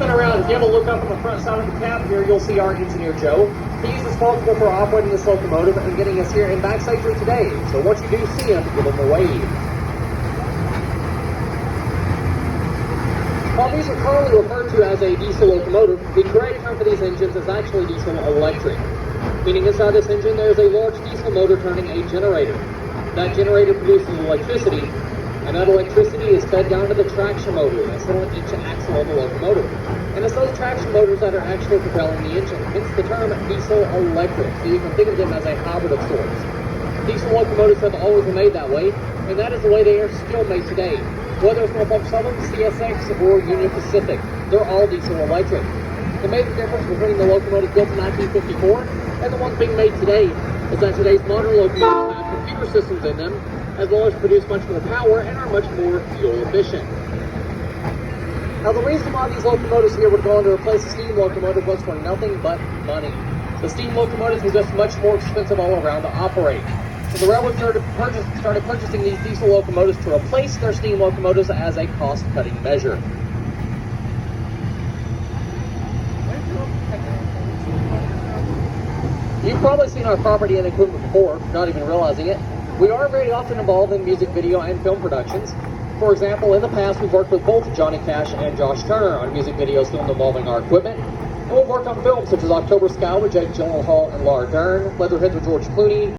spin around. If you have a look up on the front side of the cab here, you'll see our engineer, Joe. He's responsible for operating this locomotive and getting us here in backstage room today. So once you do see him, give him a wave. While these are commonly referred to as a diesel locomotive, the correct term for these engines is actually diesel electric. Meaning inside this engine there is a large diesel motor turning a generator. That generator produces electricity, and that electricity is fed down to the traction motor that's on each axle of the locomotive. And it's those traction motors that are actually propelling the engine, hence the term diesel electric. So you can think of them as a hybrid of sorts. Diesel locomotives have always been made that way, and that is the way they are still made today. Whether it's Norfolk Southern, CSX, or Union Pacific, they're all diesel electric. The major difference between the locomotives built in 1954 and the ones being made today is that today's modern locomotives have computer systems in them, as well as produce much more power and are much more fuel efficient. Now the reason why these locomotives here would go on to replace the steam locomotive was for nothing but money. The steam locomotives were just much more expensive all around to operate. So the railroad started purchasing these diesel locomotives to replace their steam locomotives as a cost-cutting measure. You've probably seen our property and equipment before, not even realizing it. We are very often involved in music video and film productions. For example, in the past we've worked with both Johnny Cash and Josh Turner on music videos filmed involving our equipment. And we've worked on films such as October Sky with Jake Gyllenhaal and Laura Dern, Leatherheads with George Clooney,